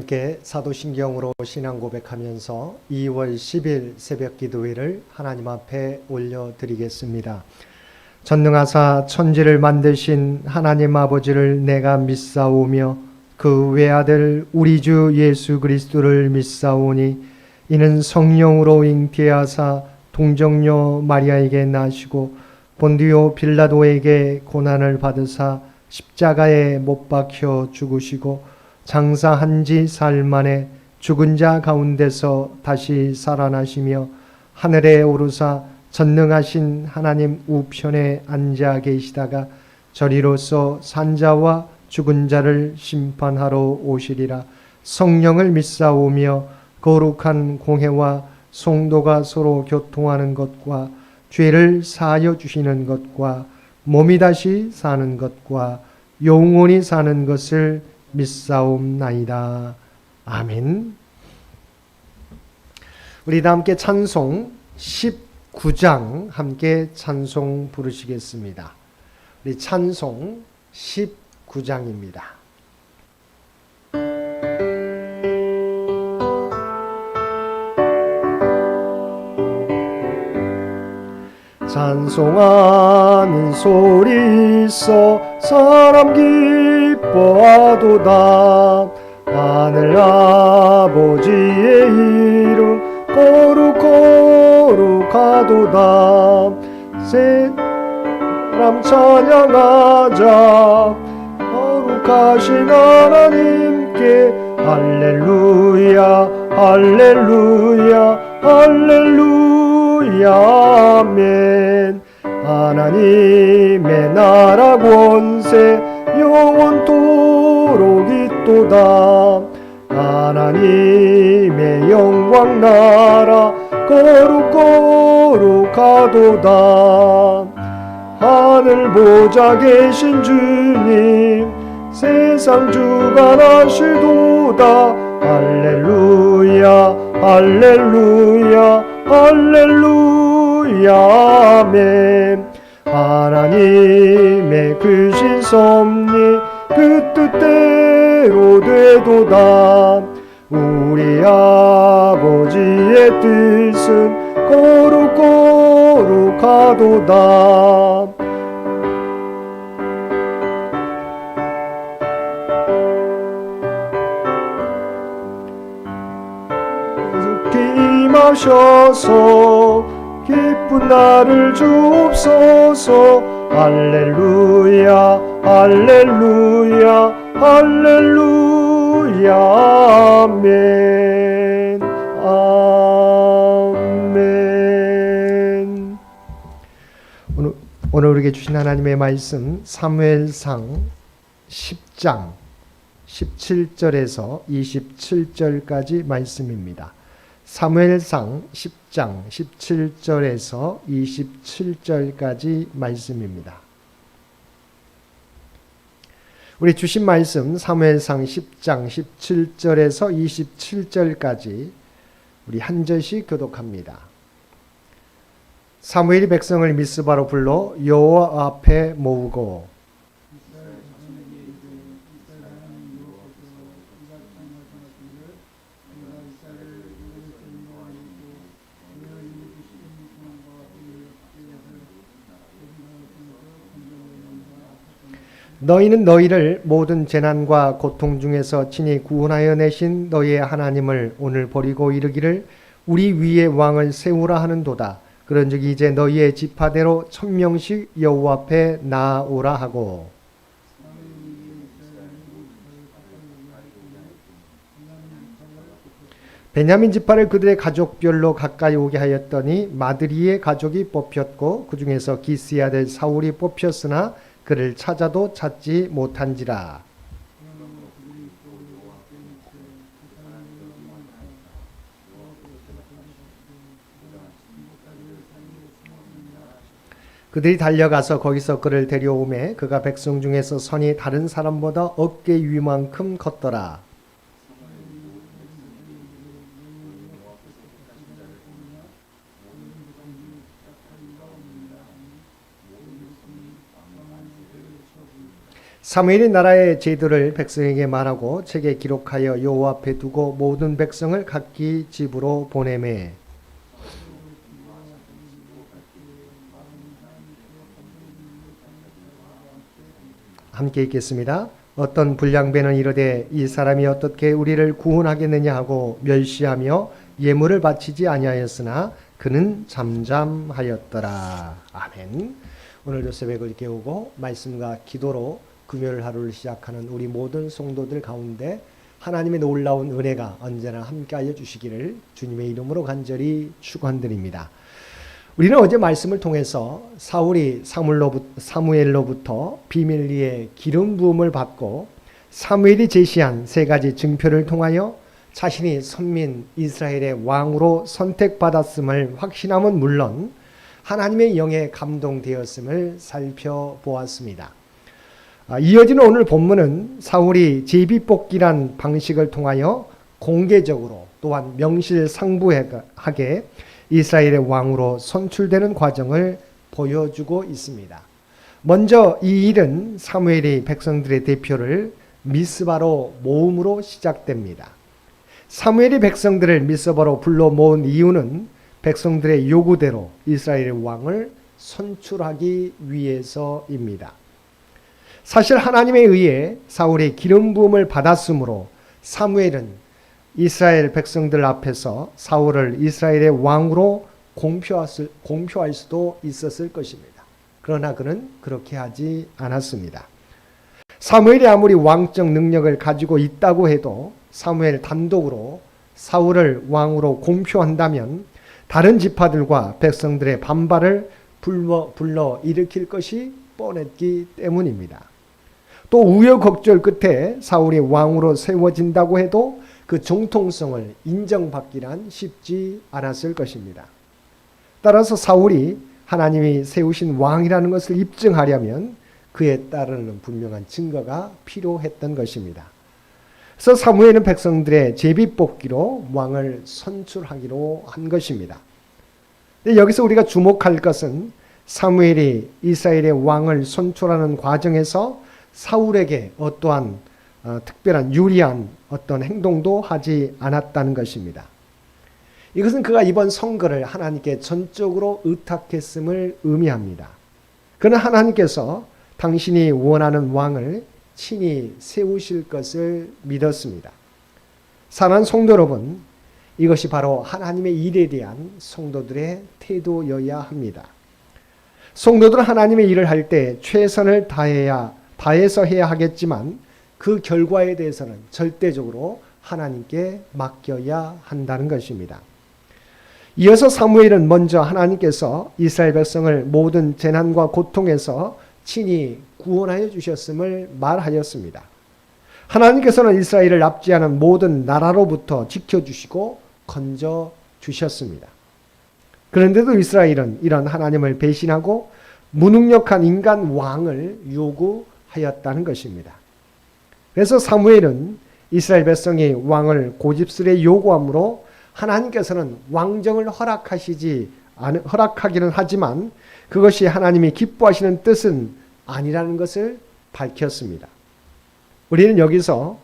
함께 사도신경으로 신앙 고백하면서 2월 10일 새벽 기도회를 하나님 앞에 올려드리겠습니다. 전능하사 천지를 만드신 하나님 아버지를 내가 믿사오며 그 외아들 우리 주 예수 그리스도를 믿사오니 이는 성령으로 잉태하사 동정녀 마리아에게 나시고 본디오 빌라도에게 고난을 받으사 십자가에 못 박혀 죽으시고 장사한 지 사흘 만에 죽은 자 가운데서 다시 살아나시며 하늘에 오르사 전능하신 하나님 우편에 앉아 계시다가 저리로서 산자와 죽은 자를 심판하러 오시리라. 성령을 믿사오며 거룩한 공회와 성도가 서로 교통하는 것과 죄를 사하여 주시는 것과 몸이 다시 사는 것과 영원히 사는 것을 믿사옵나이다. 아멘. 우리 다 함께 찬송 19장 함께 찬송 부르시겠습니다. 우리 찬송 19장입니다. 찬송하는 소리 있어 사람 기뻐하도다. 하늘 아버지의 이름 거룩하도다. 사람 찬양하자. 거룩하신 하나님께 할렐루야 할렐루야 할렐루야 아멘. 하나님의 나라 권세 영원토록 있도다. 하나님의 영광 나라 거룩하도다. 하늘 보좌 계신 주님 세상 주관하시도다. 할렐루야 할렐루야 할렐루야 아멘. 하나님의 크신 섭리 그 뜻대로 되도다. 우리 아버지의 뜻은 거룩하도다. 임하셔서 기쁜 날을 주옵소서. 할렐루야 할렐루야 할렐루야 아멘 아멘. 오늘 우리에게 주신 하나님의 말씀 사무엘상 10장 17절에서 27절까지 말씀입니다. 사무엘상 10장 17절에서 27절까지 말씀입니다. 우리 주신 말씀 사무엘상 10장 17절에서 27절까지 우리 한 절씩 교독합니다. 사무엘이 백성을 미스바로 불러 여호와 앞에 모으고 너희는 너희를 모든 재난과 고통 중에서 친히 구원하여 내신 너희의 하나님을 오늘 버리고 이르기를 우리 위에 왕을 세우라 하는도다. 그런즉 이제 너희의 지파대로 1000명씩 여호와 앞에 나아오라 하고 베냐민 지파를 그들의 가족별로 가까이 오게 하였더니 마드리의 가족이 뽑혔고 그 중에서 기스의 아들 사울이 뽑혔으나 그를 찾아도 찾지 못한지라. 그들이 달려가서 거기서 그를 데려오매 그가 백성 중에서 선이 다른 사람보다 어깨 위만큼 컸더라. 사무엘이 나라의 제도를 백성에게 말하고 책에 기록하여 여호와 앞에 두고 모든 백성을 각기 집으로 보내매. 함께 읽겠습니다. 어떤 불량배는 이르되 이 사람이 어떻게 우리를 구원하겠느냐 하고 멸시하며 예물을 바치지 아니하였으나 그는 잠잠하였더라. 아멘. 오늘도 새벽을 깨우고 말씀과 기도로 금요일 하루를 시작하는 우리 모든 성도들 가운데 하나님의 놀라운 은혜가 언제나 함께하여 주시기를 주님의 이름으로 간절히 축원드립니다. 우리는 어제 말씀을 통해서 사울이 사무엘로부터 비밀리에 기름 부음을 받고 사무엘이 제시한 세 가지 증표를 통하여 자신이 선민 이스라엘의 왕으로 선택받았음을 확신함은 물론 하나님의 영에 감동되었음을 살펴보았습니다. 이어지는 오늘 본문은 사울이 제비뽑기란 방식을 통하여 공개적으로 또한 명실상부하게 이스라엘의 왕으로 선출되는 과정을 보여주고 있습니다. 먼저 이 일은 사무엘이 백성들의 대표를 미스바로 모음으로 시작됩니다. 사무엘이 백성들을 미스바로 불러 모은 이유는 백성들의 요구대로 이스라엘의 왕을 선출하기 위해서입니다. 사실 하나님에 의해 사울이 기름 부음을 받았으므로 사무엘은 이스라엘 백성들 앞에서 사울을 이스라엘의 왕으로 공표할 수도 있었을 것입니다. 그러나 그는 그렇게 하지 않았습니다. 사무엘이 아무리 왕적 능력을 가지고 있다고 해도 사무엘 단독으로 사울을 왕으로 공표한다면 다른 지파들과 백성들의 반발을 불러 일으킬 것이 뻔했기 때문입니다. 또 우여곡절 끝에 사울이 왕으로 세워진다고 해도 그 정통성을 인정받기란 쉽지 않았을 것입니다. 따라서 사울이 하나님이 세우신 왕이라는 것을 입증하려면 그에 따르는 분명한 증거가 필요했던 것입니다. 그래서 사무엘은 백성들의 제비뽑기로 왕을 선출하기로 한 것입니다. 여기서 우리가 주목할 것은 사무엘이 이스라엘의 왕을 선출하는 과정에서 사울에게 어떠한 특별한 유리한 어떤 행동도 하지 않았다는 것입니다. 이것은 그가 이번 선거를 하나님께 전적으로 의탁했음을 의미합니다. 그는 하나님께서 당신이 원하는 왕을 친히 세우실 것을 믿었습니다. 사랑하는 성도 여러분, 이것이 바로 하나님의 일에 대한 성도들의 태도여야 합니다. 성도들은 하나님의 일을 할 때 최선을 다해서 해야 하겠지만 그 결과에 대해서는 절대적으로 하나님께 맡겨야 한다는 것입니다. 이어서 사무엘은 먼저 하나님께서 이스라엘 백성을 모든 재난과 고통에서 친히 구원하여 주셨음을 말하였습니다. 하나님께서는 이스라엘을 납치하는 모든 나라로부터 지켜주시고 건져 주셨습니다. 그런데도 이스라엘은 이런 하나님을 배신하고 무능력한 인간 왕을 요구하였다는 것입니다. 그래서 사무엘은 이스라엘 백성이 왕을 고집스레 요구하므로 하나님께서는 왕정을 허락하기는 하지만 그것이 하나님이 기뻐하시는 뜻은 아니라는 것을 밝혔습니다. 우리는 여기서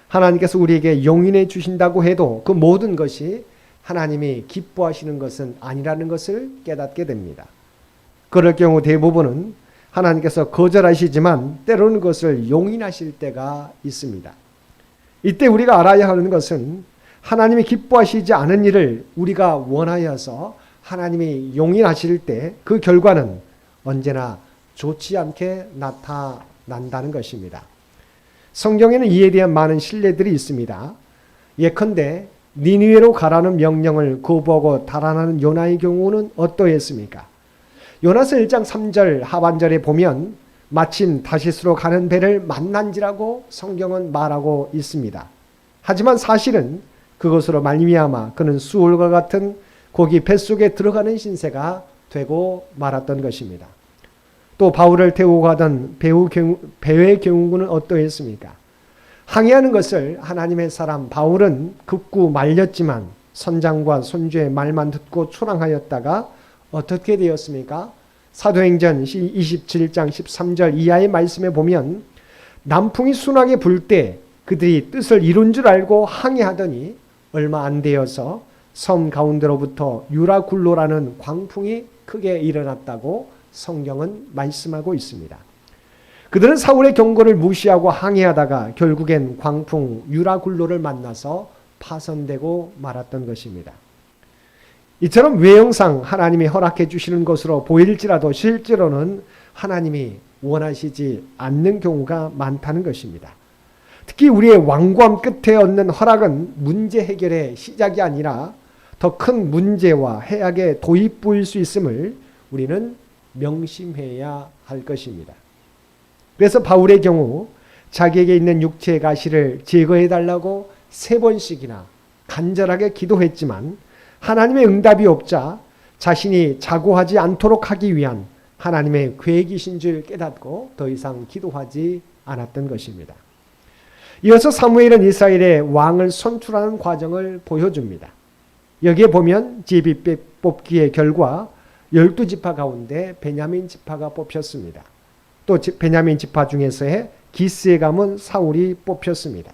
하나님께서 우리에게 용인해 주신다고 해도 그 모든 것이 하나님이 기뻐하시는 것은 아니라는 것을 깨닫게 됩니다. 그럴 경우 대부분은 하나님께서 거절하시지만 때로는 그것을 용인하실 때가 있습니다. 이때 우리가 알아야 하는 것은 하나님이 기뻐하시지 않은 일을 우리가 원하여서 하나님이 용인하실 때 그 결과는 언제나 좋지 않게 나타난다는 것입니다. 성경에는 이에 대한 많은 신뢰들이 있습니다. 예컨대 니느웨로 가라는 명령을 거부하고 달아나는 요나의 경우는 어떠했습니까? 요나서 1장 3절 하반절에 보면 마침 다시스로 가는 배를 만난지라고 성경은 말하고 있습니다. 하지만 사실은 그것으로 말미암아 그는 수월과 같은 고기 뱃속에 들어가는 신세가 되고 말았던 것입니다. 또 바울을 태우고 가던 배의 경우는 어떠했습니까? 항해하는 것을 하나님의 사람 바울은 극구 말렸지만 선장과 손주의 말만 듣고 초랑하였다가 어떻게 되었습니까? 사도행전 27장 13절 이하의 말씀에 보면 남풍이 순하게 불 때 그들이 뜻을 이룬 줄 알고 항해하더니 얼마 안 되어서 섬 가운데로부터 유라굴로라는 광풍이 크게 일어났다고 성경은 말씀하고 있습니다. 그들은 사울의 경고를 무시하고 항해하다가 결국엔 광풍 유라굴로를 만나서 파손되고 말았던 것입니다. 이처럼 외형상 하나님이 허락해 주시는 것으로 보일지라도 실제로는 하나님이 원하시지 않는 경우가 많다는 것입니다. 특히 우리의 완고함 끝에 얻는 허락은 문제 해결의 시작이 아니라 더 큰 문제와 해악의 도입부일 수 있음을 우리는 명심해야 할 것입니다. 그래서 바울의 경우 자기에게 있는 육체의 가시를 제거해 달라고 3번씩이나 간절하게 기도했지만 하나님의 응답이 없자 자신이 자고하지 않도록 하기 위한 하나님의 계획이신 줄 깨닫고 더 이상 기도하지 않았던 것입니다. 이어서 사무엘은 이스라엘의 왕을 선출하는 과정을 보여줍니다. 여기에 보면 제비 뽑기의 결과 12지파 가운데 베냐민 지파가 뽑혔습니다. 또 베냐민 지파 중에서의 기스의 가문 사울이 뽑혔습니다.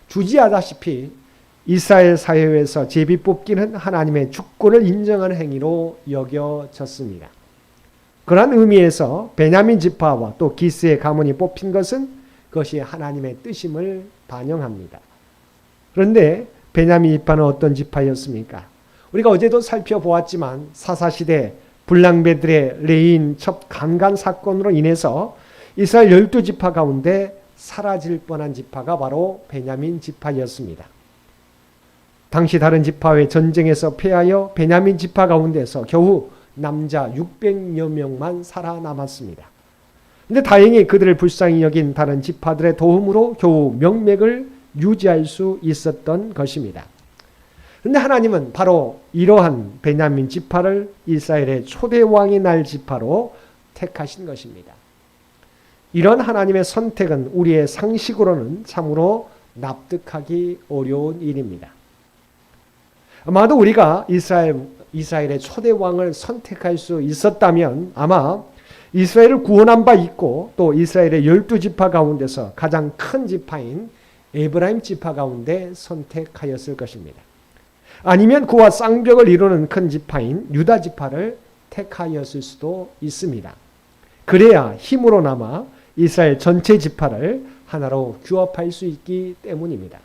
주지하다시피 이스라엘 사회에서 제비 뽑기는 하나님의 주권을 인정하는 행위로 여겨졌습니다. 그러한 의미에서 베냐민 지파와 또 기스의 가문이 뽑힌 것은 그것이 하나님의 뜻임을 반영합니다. 그런데 베냐민 지파는 어떤 지파였습니까? 우리가 어제도 살펴보았지만 사사시대 불량배들의 레인 첩 강간 사건으로 인해서 이스라엘 12지파 가운데 사라질 뻔한 지파가 바로 베냐민 지파였습니다. 당시 다른 지파의 전쟁에서 패하여 베냐민 지파 가운데서 겨우 남자 600여 명만 살아남았습니다. 그런데 다행히 그들을 불쌍히 여긴 다른 지파들의 도움으로 겨우 명맥을 유지할 수 있었던 것입니다. 그런데 하나님은 바로 이러한 베냐민 지파를 이스라엘의 초대 왕이 날 지파로 택하신 것입니다. 이런 하나님의 선택은 우리의 상식으로는 참으로 납득하기 어려운 일입니다. 아마도 우리가 이스라엘의 초대 왕을 선택할 수 있었다면 아마 이스라엘을 구원한 바 있고 또 이스라엘의 12지파 가운데서 가장 큰 지파인 에브라임 지파 가운데 선택하였을 것입니다. 아니면 그와 쌍벽을 이루는 큰 지파인 유다 지파를 택하였을 수도 있습니다. 그래야 힘으로 남아 이스라엘 전체 지파를 하나로 규합할 수 있기 때문입니다.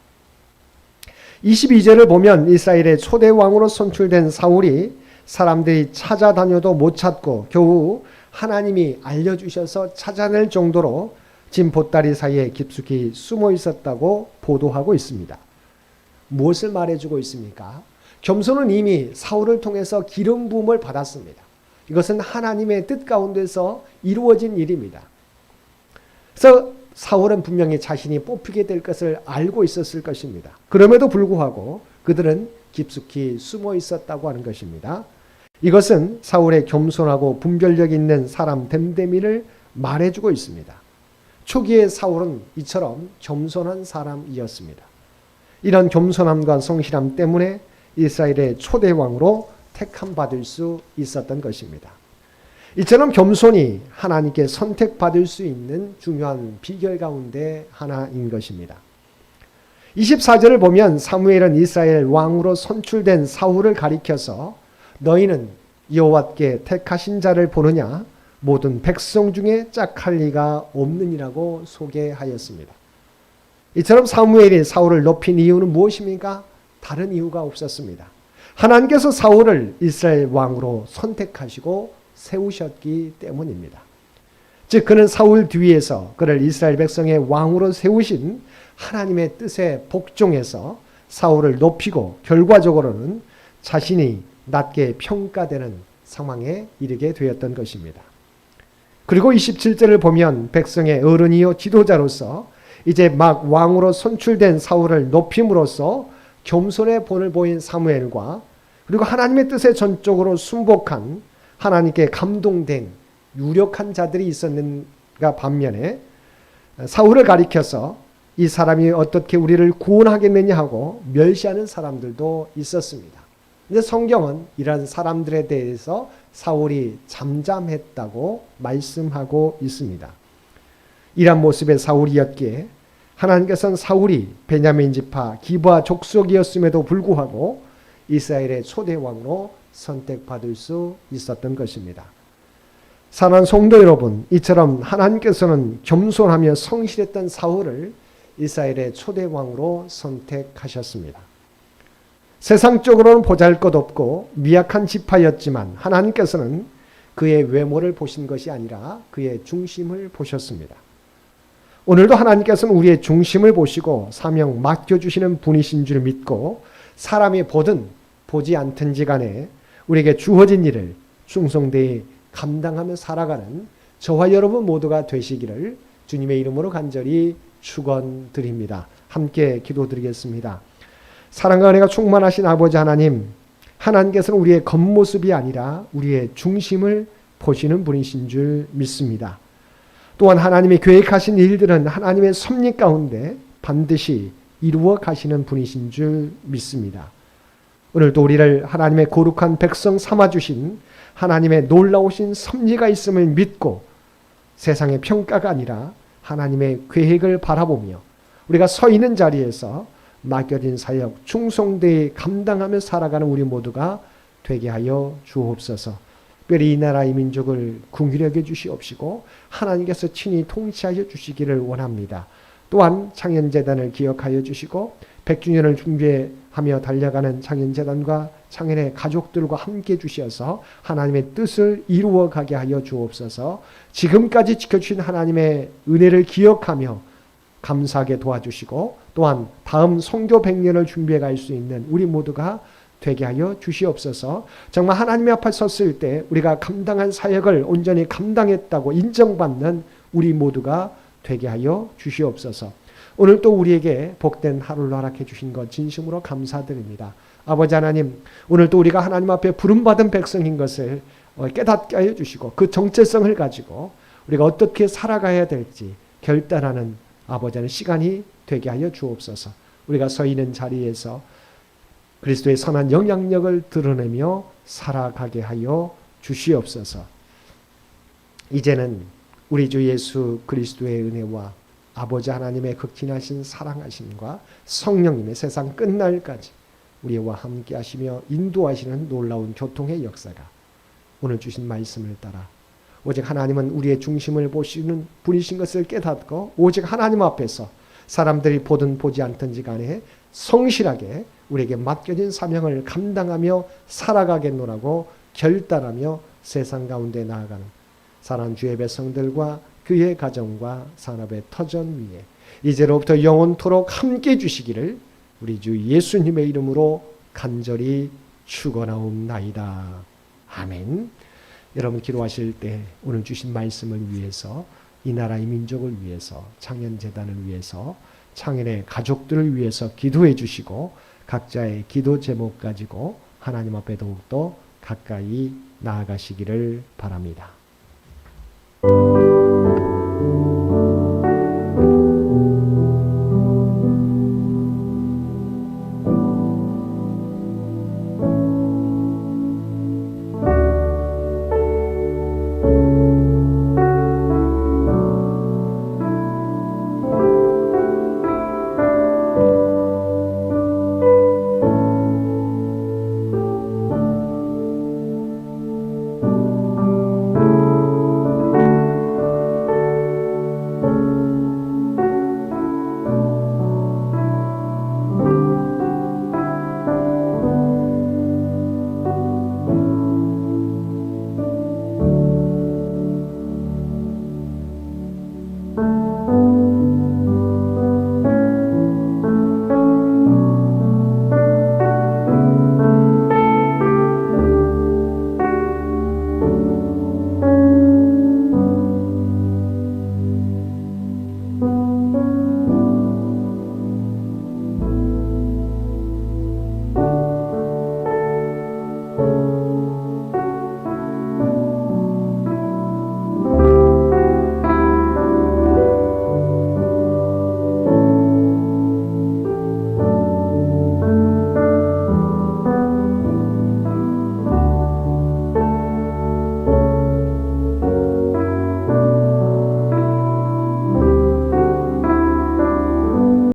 22절을 보면 이스라엘의 초대 왕으로 선출된 사울이 사람들이 찾아다녀도 못 찾고 겨우 하나님이 알려주셔서 찾아낼 정도로 진 보따리 사이에 깊숙이 숨어 있었다고 보도하고 있습니다. 무엇을 말해주고 있습니까? 겸손은 이미 사울을 통해서 기름 부음을 받았습니다. 이것은 하나님의 뜻 가운데서 이루어진 일입니다. 그래서 사울은 분명히 자신이 뽑히게 될 것을 알고 있었을 것입니다. 그럼에도 불구하고 그들은 깊숙이 숨어 있었다고 하는 것입니다. 이것은 사울의 겸손하고 분별력 있는 사람 됨됨이를 말해주고 있습니다. 초기의 사울은 이처럼 겸손한 사람이었습니다. 이런 겸손함과 성실함 때문에 이스라엘의 초대 왕으로 택함 받을 수 있었던 것입니다. 이처럼 겸손이 하나님께 선택받을 수 있는 중요한 비결 가운데 하나인 것입니다. 24절을 보면 사무엘은 이스라엘 왕으로 선출된 사울을 가리켜서 너희는 여호와께 택하신 자를 보느냐 모든 백성 중에 짝할 리가 없느니라고 소개하였습니다. 이처럼 사무엘이 사울을 높인 이유는 무엇입니까? 다른 이유가 없었습니다. 하나님께서 사울을 이스라엘 왕으로 선택하시고 세우셨기 때문입니다. 즉 그는 사울 뒤에서 그를 이스라엘 백성의 왕으로 세우신 하나님의 뜻에 복종해서 사울을 높이고 결과적으로는 자신이 낮게 평가되는 상황에 이르게 되었던 것입니다. 그리고 27절을 보면 백성의 어른이요 지도자로서 이제 막 왕으로 선출된 사울을 높임으로써 겸손의 본을 보인 사무엘과 그리고 하나님의 뜻에 전적으로 순복한 하나님께 감동된 유력한 자들이 있었는가 반면에 사울을 가리켜서 이 사람이 어떻게 우리를 구원하겠느냐 하고 멸시하는 사람들도 있었습니다. 근데 성경은 이런 사람들에 대해서 사울이 잠잠했다고 말씀하고 있습니다. 이런 모습의 사울이었기에 하나님께서는 사울이 베냐민 지파 기브아 족속이었음에도 불구하고 이스라엘의 초대 왕으로 선택받을 수 있었던 것입니다. 사랑하는 성도 여러분, 이처럼 하나님께서는 겸손하며 성실했던 사울을 이스라엘의 초대 왕으로 선택하셨습니다. 세상적으로는 보잘것없고 미약한 지파였지만 하나님께서는 그의 외모를 보신 것이 아니라 그의 중심을 보셨습니다. 오늘도 하나님께서는 우리의 중심을 보시고 사명 맡겨주시는 분이신 줄 믿고 사람이 보든 보지 않든지 간에 우리에게 주어진 일을 충성되이 감당하며 살아가는 저와 여러분 모두가 되시기를 주님의 이름으로 간절히 축원드립니다. 함께 기도드리겠습니다. 사랑과 은혜가 충만하신 아버지 하나님, 하나님께서는 우리의 겉모습이 아니라 우리의 중심을 보시는 분이신 줄 믿습니다. 또한 하나님이 계획하신 일들은 하나님의 섭리 가운데 반드시 이루어 가시는 분이신 줄 믿습니다. 오늘도 우리를 하나님의 거룩한 백성 삼아주신 하나님의 놀라우신 섭리가 있음을 믿고 세상의 평가가 아니라 하나님의 계획을 바라보며 우리가 서 있는 자리에서 맡겨진 사역 충성되이 감당하며 살아가는 우리 모두가 되게 하여 주옵소서. 특별히 이 나라 이 민족을 긍휼히 여겨 주시옵시고 하나님께서 친히 통치하여 주시기를 원합니다. 또한 창현재단을 기억하여 주시고 100주년을 준비하며 달려가는 창현재단과 창현의 가족들과 함께 주셔서 하나님의 뜻을 이루어 가게 하여 주옵소서. 지금까지 지켜주신 하나님의 은혜를 기억하며 감사하게 도와주시고 또한 다음 선교 100년을 준비해 갈 수 있는 우리 모두가 되게 하여 주시옵소서. 정말 하나님 앞에 섰을 때 우리가 감당한 사역을 온전히 감당했다고 인정받는 우리 모두가 되게 하여 주시옵소서. 오늘 또 우리에게 복된 하루를 허락해 주신 것 진심으로 감사드립니다. 아버지 하나님, 오늘 또 우리가 하나님 앞에 부름받은 백성인 것을 깨닫게 하여 주시고 그 정체성을 가지고 우리가 어떻게 살아가야 될지 결단하는 아버지 하나님 시간이 되게 하여 주옵소서. 우리가 서 있는 자리에서 그리스도의 선한 영향력을 드러내며 살아가게 하여 주시옵소서. 이제는 우리 주 예수 그리스도의 은혜와 아버지 하나님의 극진하신 사랑하심과 성령님의 세상 끝날까지 우리와 함께 하시며 인도하시는 놀라운 교통의 역사가 오늘 주신 말씀을 따라 오직 하나님은 우리의 중심을 보시는 분이신 것을 깨닫고 오직 하나님 앞에서 사람들이 보든 보지 않든지 간에 성실하게 우리에게 맡겨진 사명을 감당하며 살아가겠노라고 결단하며 세상 가운데 나아가는 사랑하는 주의 백성들과 그의 가정과 산업의 터전 위에 이제로부터 영원토록 함께 주시기를 우리 주 예수님의 이름으로 간절히 축원하옵나이다. 아멘. 여러분 기도하실 때 오늘 주신 말씀을 위해서 이 나라 이 민족을 위해서 창현재단을 위해서 창현의 가족들을 위해서 기도해 주시고 각자의 기도 제목 가지고 하나님 앞에 더욱더 가까이 나아가시기를 바랍니다.